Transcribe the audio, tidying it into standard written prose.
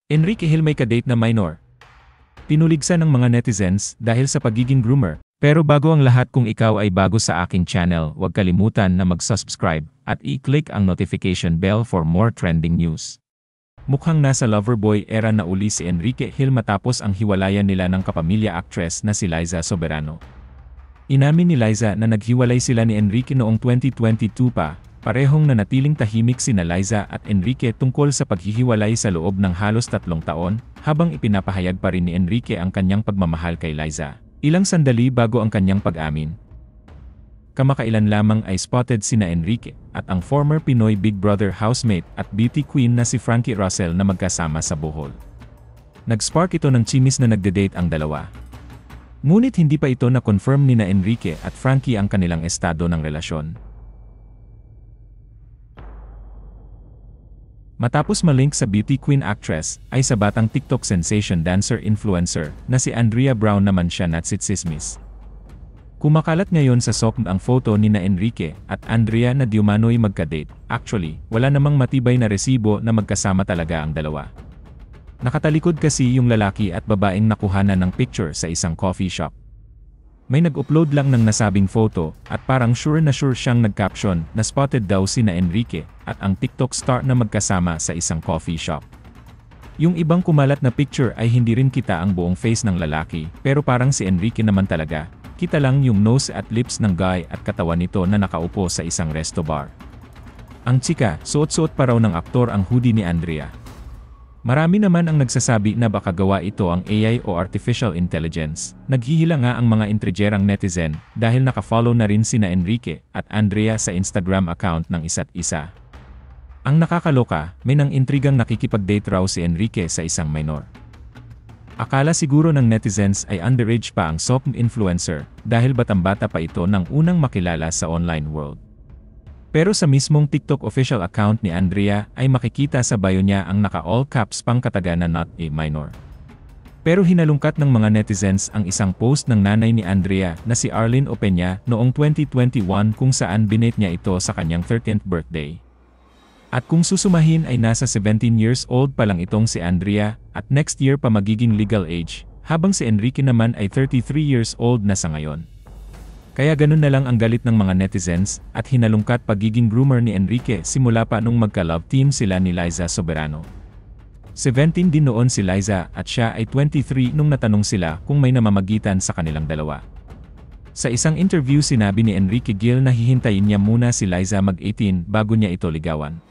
Enrique Hill may kadate na minor. Pinuligsan ng mga netizens dahil sa pagiging groomer. Pero bago ang lahat, kung ikaw ay bago sa aking channel, huwag kalimutan na mag-subscribe at i-click ang notification bell for more trending news. Mukhang nasa loverboy era na uli si Enrique Hill matapos ang hiwalayan nila ng kapamilya actress na si Liza Soberano. Inamin ni Liza na naghiwalay sila ni Enrique noong 2022 pa. Parehong nanatiling tahimik sina Liza at Enrique tungkol sa paghihiwalay sa loob ng halos 3 taon, habang ipinapahayag pa rin ni Enrique ang kanyang pagmamahal kay Liza. Ilang sandali bago ang kanyang pag-amin. Kamakailan lamang ay spotted sina Enrique at ang former Pinoy Big Brother housemate at beauty queen na si Frankie Russell na magkasama sa Bohol. Nag-spark ito ng chimis na nagde-date ang dalawa. Ngunit hindi pa ito na-confirm ni na Enrique at Frankie ang kanilang estado ng relasyon. Matapos malink sa beauty queen actress, ay sa batang TikTok sensation dancer-influencer na si Andrea Brown naman siya natsitsismis. Kumakalat ngayon sa SOCM ang photo ni na Enrique at Andrea na diumano'y magka-date. Actually, wala namang matibay na resibo na magkasama talaga ang dalawa. Nakatalikod kasi yung lalaki at babaeng nakuhanan ng picture sa isang coffee shop. May nag-upload lang ng nasabing photo at parang sure na sure siyang nag-caption na spotted daw si na Enrique at ang TikTok star na magkasama sa isang coffee shop. Yung ibang kumalat na picture ay hindi rin kita ang buong face ng lalaki, pero parang si Enrique naman talaga. Kita lang yung nose at lips ng guy at katawan nito na nakaupo sa isang resto bar. Ang chika, suot-suot pa raw ng aktor ang hoodie ni Andrea. Marami naman ang nagsasabi na baka gawa ito ang AI o Artificial Intelligence. Naghihila nga ang mga intrigerang netizen dahil nakafollow na rin sina Enrique at Andrea sa Instagram account ng isa't isa. Ang nakakaloka, may nang intrigang nakikipag-date raw si Enrique sa isang minor. Akala siguro ng netizens ay underage pa ang SOCM influencer dahil batang-bata pa ito nang unang makilala sa online world. Pero sa mismong TikTok official account ni Andrea ay makikita sa bio niya ang naka-all caps pang kataga na not a minor. Pero hinalungkat ng mga netizens ang isang post ng nanay ni Andrea na si Arlene Opeña noong 2021 kung saan binate niya ito sa kanyang 13th birthday. At kung susumahin ay nasa 17 years old pa lang itong si Andrea at next year pa magiging legal age, habang si Enrique naman ay 33 years old na sa ngayon. Kaya ganun na lang ang galit ng mga netizens at hinalungkat pagiging groomer ni Enrique simula pa nung magka-love team sila ni Liza Soberano. 17 din noon si Liza at siya ay 23 nung natanong sila kung may namamagitan sa kanilang dalawa. Sa isang interview sinabi ni Enrique Gil na hihintayin niya muna si Liza mag-18 bago niya ito ligawan.